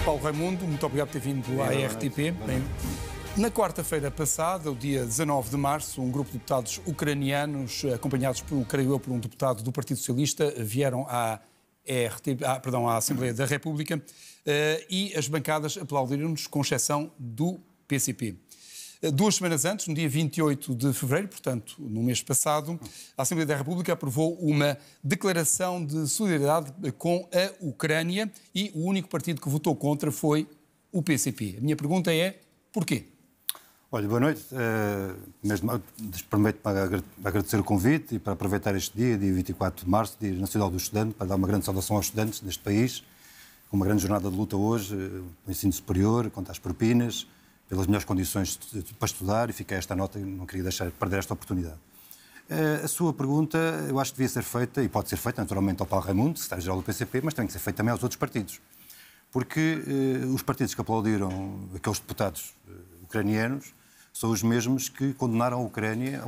Paulo Raimundo, muito obrigado por ter vindo à RTP. Bem, na quarta-feira passada, o dia 19 de março, um grupo de deputados ucranianos, acompanhados, creio eu, por um deputado do Partido Socialista, vieram à Assembleia da República e as bancadas aplaudiram-nos, com exceção do PCP. 2 semanas antes, no dia 28 de fevereiro, portanto, no mês passado, a Assembleia da República aprovou uma declaração de solidariedade com a Ucrânia e o único partido que votou contra foi o PCP. A minha pergunta é, porquê? Olha, boa noite. Prometo-me agradecer o convite e para aproveitar este dia 24 de março, Dia Nacional do Estudante, para dar uma grande saudação aos estudantes deste país, com uma grande jornada de luta hoje, no ensino superior, contra as propinas, pelas melhores condições para estudar, e fica esta nota, não queria deixar perder esta oportunidade. A sua pergunta, eu acho que devia ser feita, e pode ser feita naturalmente ao Paulo Raimundo, secretário-geral do PCP, mas tem que ser feita também aos outros partidos. Porque os partidos que aplaudiram aqueles deputados ucranianos são os mesmos que condenaram a Ucrânia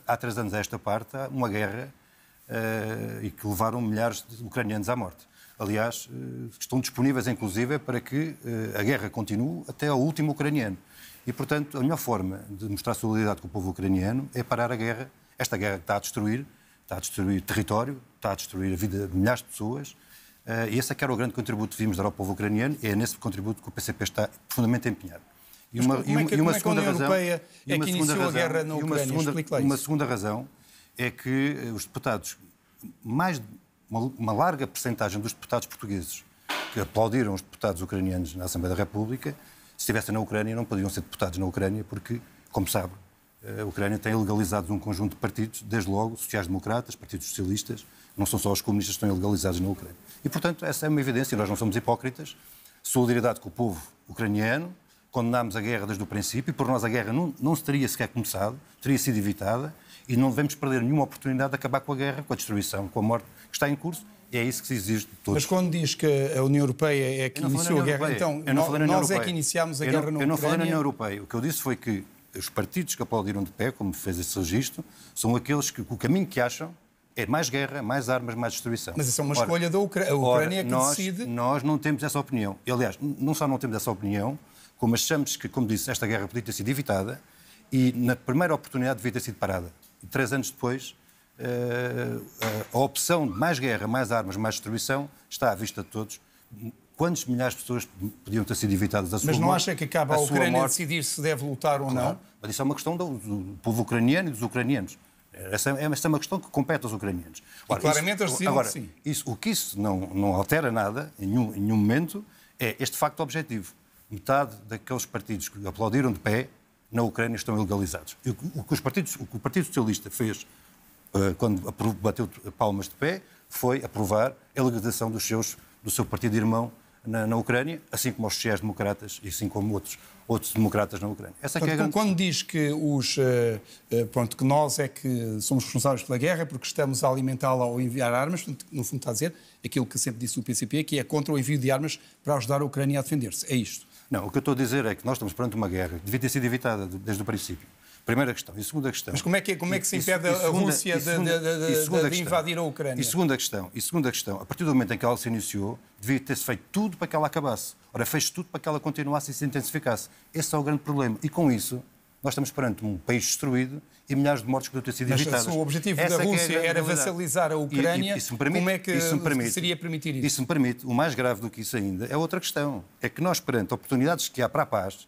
há 3 anos a esta parte a uma guerra e que levaram milhares de ucranianos à morte. Aliás, estão disponíveis, inclusive, para que a guerra continue até ao último ucraniano. E, portanto, a melhor forma de mostrar solidariedade com o povo ucraniano é parar a guerra, esta guerra que está a destruir território, está a destruir a vida de milhares de pessoas, e esse é que era o grande contributo que devíamos dar ao povo ucraniano, e é nesse contributo que o PCP está profundamente empenhado. E uma segunda razão é que iniciou a guerra na Ucrânia? Uma segunda razão é que os deputados, uma larga percentagem dos deputados portugueses que aplaudiram os deputados ucranianos na Assembleia da República, se estivessem na Ucrânia, não podiam ser deputados na Ucrânia, porque, como sabe, a Ucrânia tem legalizado um conjunto de partidos, desde logo sociais-democratas, partidos socialistas, não são só os comunistas que estão ilegalizados na Ucrânia. E, portanto, essa é uma evidência, nós não somos hipócritas. Solidariedade com o povo ucraniano, condenámos a guerra desde o princípio, e por nós a guerra não se teria sequer começado, teria sido evitada, e não devemos perder nenhuma oportunidade de acabar com a guerra, com a destruição, com a morte que está em curso, e é isso que se exige de todos. Mas quando diz que a União Europeia é que iniciou a guerra, então nós é que iniciámos a guerra na Ucrânia? Eu não falei na União Europeia. O que eu disse foi que os partidos que aplaudiram de pé, como fez esse registro, são aqueles que o caminho que acham é mais guerra, mais armas, mais destruição. Mas isso é uma escolha da Ucrânia. A Ucrânia é que decide. Nós não temos essa opinião. E, aliás, não só não temos essa opinião, como achamos que, como disse, esta guerra podia ter sido evitada e, na primeira oportunidade, devia ter sido parada. E 3 anos depois, a opção de mais guerra, mais armas, mais destruição está à vista de todos. Quantos milhares de pessoas podiam ter sido evitadas a sua morte? Mas não acha que cabe à Ucrânia decidir se deve lutar ou não? Mas isso é uma questão do povo ucraniano e dos ucranianos. Essa é uma questão que compete aos ucranianos. Ora, claramente eles decidem que sim. O que isso não altera nada, em nenhum momento, é este facto objetivo. Metade daqueles partidos que aplaudiram de pé na Ucrânia estão ilegalizados. E o que o Partido Socialista fez quando bateu palmas de pé foi aprovar a legalização do seu partido irmão na Ucrânia, assim como os sociais-democratas e assim como outros democratas na Ucrânia. Essa é que é a grande... Quando diz que, que nós é que somos responsáveis pela guerra porque estamos a alimentá-la ao enviar armas, no fundo está a dizer aquilo que sempre disse o PCP, que é contra o envio de armas para ajudar a Ucrânia a defender-se. É isto? Não, o que eu estou a dizer é que nós estamos perante uma guerra que devia ter sido evitada desde o princípio. Primeira questão. E segunda questão... Mas como é que se impede a Rússia de invadir a Ucrânia? E segunda questão, a partir do momento em que ela se iniciou, devia ter-se feito tudo para que ela acabasse. Ora, fez tudo para que ela continuasse e se intensificasse. Esse é o grande problema. E com isso, nós estamos perante um país destruído e milhares de mortes que devem ter sido evitadas. Mas se o objetivo da Rússia era vassalizar a Ucrânia, como é que seria permitir isso? Isso me permite. O mais grave do que isso ainda é outra questão. É que nós, perante oportunidades que há para a paz,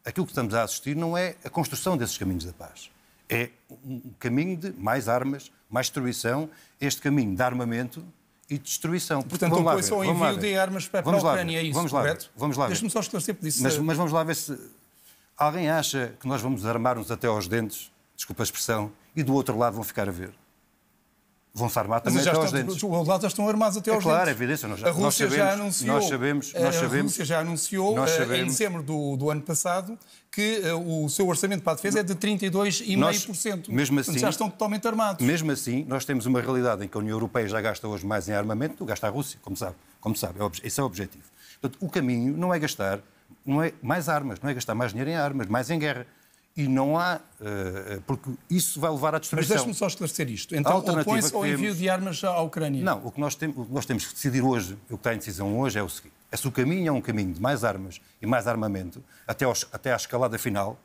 aquilo que estamos a assistir não é a construção desses caminhos da paz. É um caminho de mais armas, mais destruição, este caminho de armamento e de destruição. Portanto, apoio ao envio de armas para a Ucrânia, é isso, correto? Vamos lá ver. Deixe-me só esclarecer, porque disse... Mas vamos lá ver se... Alguém acha que nós vamos armar-nos até aos dentes, desculpa a expressão, e do outro lado vão ficar a ver? Vão-se armar também até aos dentes. Os outros lados já estão armados até aos dentes. Claro, é evidência. A Rússia já anunciou, nós sabemos, em dezembro do ano passado que o seu orçamento para a defesa é de 32,5%. Mesmo assim, já estão totalmente armados. Mesmo assim, nós temos uma realidade em que a União Europeia já gasta hoje mais em armamento do que gasta a Rússia, como sabe. Esse é o objetivo. Portanto, o caminho não é gastar mais armas, não é gastar mais dinheiro em armas, mais em guerra. E não há... porque isso vai levar à destruição. Mas deixe-me só esclarecer isto. Então, opõe-se ao envio de armas à Ucrânia? Não, o que nós temos que decidir hoje, o que está em decisão hoje é o seguinte. É se o caminho é um caminho de mais armas e mais armamento, até à escalada final,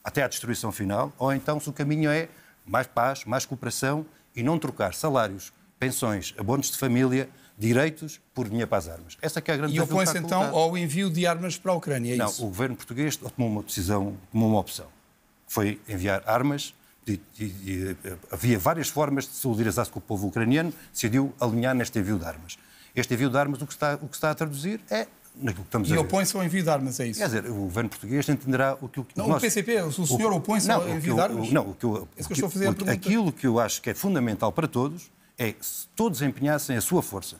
até à destruição final, ou então se o caminho é mais paz, mais cooperação e não trocar salários, pensões, abonos de família, direitos por dinheiro para as armas. Essa que é a grande questão. E opõe-se então ao envio de armas para a Ucrânia, é não, isso? O governo português tomou uma decisão, tomou uma opção. Foi enviar armas e havia várias formas de solidarizar-se com o povo ucraniano, decidiu alinhar neste envio de armas. Este envio de armas, o que está a traduzir é naquilo que estamos a ver. E opõe-se ao envio de armas, é isso? Quer dizer, o governo português entenderá o que não, nós... o PCP, o senhor opõe-se ao envio de armas? Não, aquilo que eu acho que é fundamental para todos é se todos empenhassem a sua força,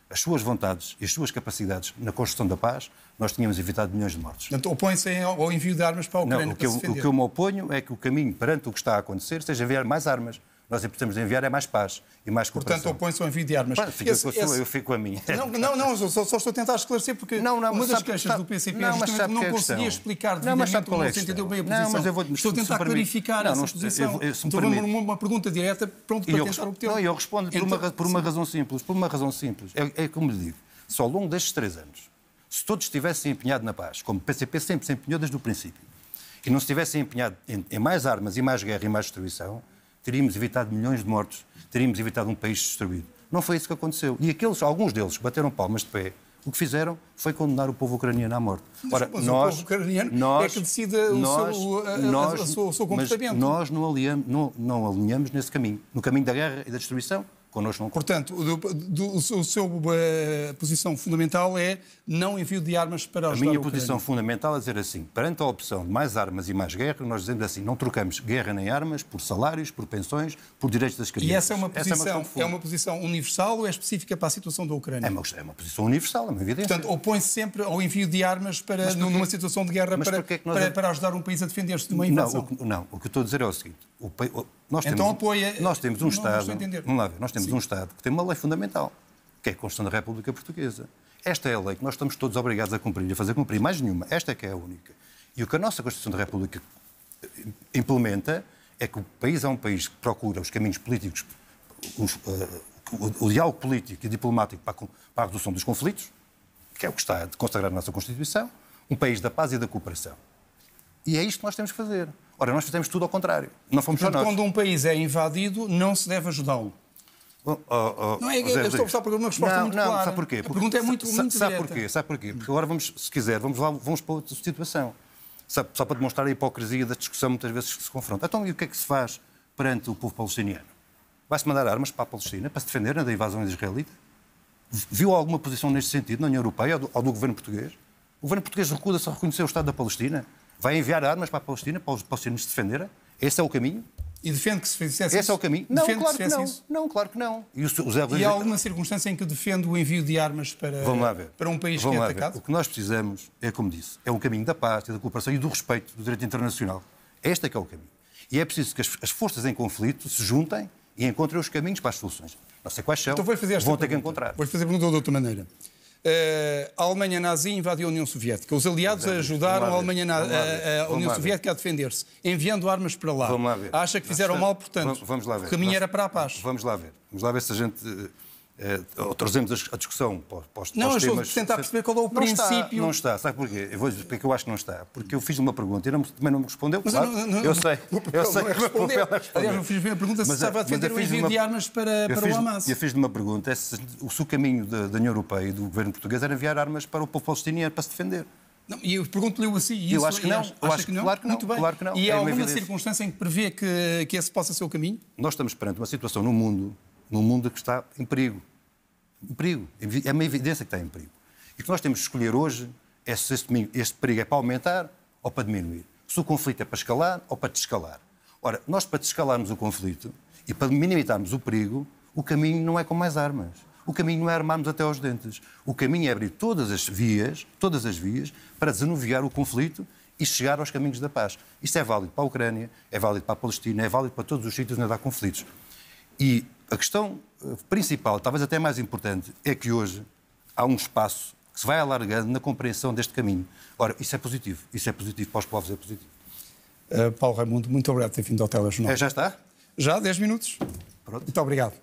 as suas vontades e as suas capacidades na construção da paz, nós tínhamos evitado milhões de mortos. Portanto, opõe-se ao envio de armas para a Ucrânia? Não, o que eu me oponho é que o caminho perante o que está a acontecer seja enviar mais armas. Nós precisamos de enviar é mais paz e mais cooperação. Portanto, opõe-se ao envio de armas. Fica com a sua, eu fico com a minha. Não, só estou a tentar esclarecer, porque uma das queixas do PCP é justamente não conseguia explicar devidamente, não se entendeu bem a posição. Estou a tentar clarificar essa posição. Estou a uma pergunta direta para tentar obter. Não, eu respondo por uma razão simples. Por uma razão simples. É como lhe digo. Se ao longo destes 3 anos, se todos estivessem empenhados na paz, como o PCP sempre se empenhou desde o princípio, e não se tivessem empenhado em mais armas e mais guerra e mais destruição, teríamos evitado milhões de mortos, teríamos evitado um país destruído. Não foi isso que aconteceu. E alguns deles que bateram palmas de pé, o que fizeram foi condenar o povo ucraniano à morte. Ora, mas o povo ucraniano é que decide o seu comportamento. Mas nós não alinhamos nesse caminho, no caminho da guerra e da destruição. Connosco não. Portanto, a sua posição fundamental é não envio de armas para ajudar a minha posição fundamental é dizer assim, perante a opção de mais armas e mais guerra, nós dizemos assim, não trocamos guerra nem armas por salários, por pensões, por direitos das crianças. E essa é uma posição universal ou é específica para a situação da Ucrânia? É uma posição universal, é uma evidência. Portanto, opõe-se sempre ao envio de armas numa situação de guerra para ajudar um país a defender-se de uma invasão? Não, o que eu estou a dizer é o seguinte, nós temos um Estado, vamos lá ver, nós temos um Estado que tem uma lei fundamental, que é a Constituição da República Portuguesa. Esta é a lei que nós estamos todos obrigados a cumprir e a fazer cumprir, mais nenhuma. Esta é que é a única. E o que a nossa Constituição da República implementa é que o país é um país que procura os caminhos políticos, o diálogo político e diplomático para a redução dos conflitos, que é o que está consagrado na nossa Constituição, um país da paz e da cooperação. E é isto que nós temos que fazer. Ora, nós fizemos tudo ao contrário. Não fomos só nós. Quando um país é invadido, não se deve ajudá-lo. Não é, eu estou a prestar uma resposta muito clara. Sabe porquê? A pergunta é muito direta. Sabe porquê? Porque agora, se quiser, vamos para outra situação. Só para demonstrar a hipocrisia da discussão muitas vezes que se confronta. Então, e o que é que se faz perante o povo palestiniano? Vai-se mandar armas para a Palestina para se defender da invasão israelita? Viu alguma posição neste sentido na União Europeia ou do governo português? O governo português recusa-se a reconhecer o Estado da Palestina? Vai enviar armas para a Palestina para os palestinos se defenderem? Esse é o caminho? E defende que se fizesse isso? Esse é o caminho? Não, claro que não. Não, claro que não. E há alguma circunstância em que defende o envio de armas para um país que é atacado? O que nós precisamos é, como disse, é um caminho da paz, da cooperação e do respeito do direito internacional. Este é que é o caminho. E é preciso que as forças em conflito se juntem e encontrem os caminhos para as soluções. Não sei quais são, então vão ter que encontrar. Vou fazer a pergunta de outra maneira. A Alemanha nazi invadiu a União Soviética. Os aliados ajudaram a União Soviética a defender-se, enviando armas para lá. Acha que fizeram mal, portanto, o caminho era para a paz. Vamos lá ver. Vamos lá ver se a gente... trazemos a discussão para os não, temas... Não, estou a tentar perceber qual é o princípio... Não está. Sabe porquê? Eu vou dizer porque eu acho que não está. Porque eu fiz uma pergunta e também não me respondeu. Mas claro. Eu sei. Eu sei que o papel é responder. Aliás, eu fiz a pergunta se estava a defender o envio de armas para o Hamas. Eu fiz uma pergunta se o caminho da União Europeia e do governo português era enviar armas para o povo palestiniano para se defender. Não, e eu pergunto-lhe assim. Eu acho que não. Claro que não. Muito bem. Claro que não. E há alguma circunstância em que prevê que esse possa ser o caminho? Nós estamos perante uma situação no mundo que está em perigo. É uma evidência que está em perigo. E o que nós temos de escolher hoje é se este perigo é para aumentar ou para diminuir. Se o conflito é para escalar ou para desescalar. Ora, nós para desescalarmos o conflito e para minimizarmos o perigo, o caminho não é com mais armas. O caminho não é armarmos até aos dentes. O caminho é abrir todas as vias para desanuviar o conflito e chegar aos caminhos da paz. Isto é válido para a Ucrânia, é válido para a Palestina, é válido para todos os sítios onde há conflitos. E a questão principal, talvez até mais importante, é que hoje há um espaço que se vai alargando na compreensão deste caminho. Ora, isso é positivo. Isso é positivo para os povos, é positivo. Paulo Raimundo, muito obrigado por ter vindo ao Telejornal. Já está? Já, 10 minutos. Pronto. Muito obrigado.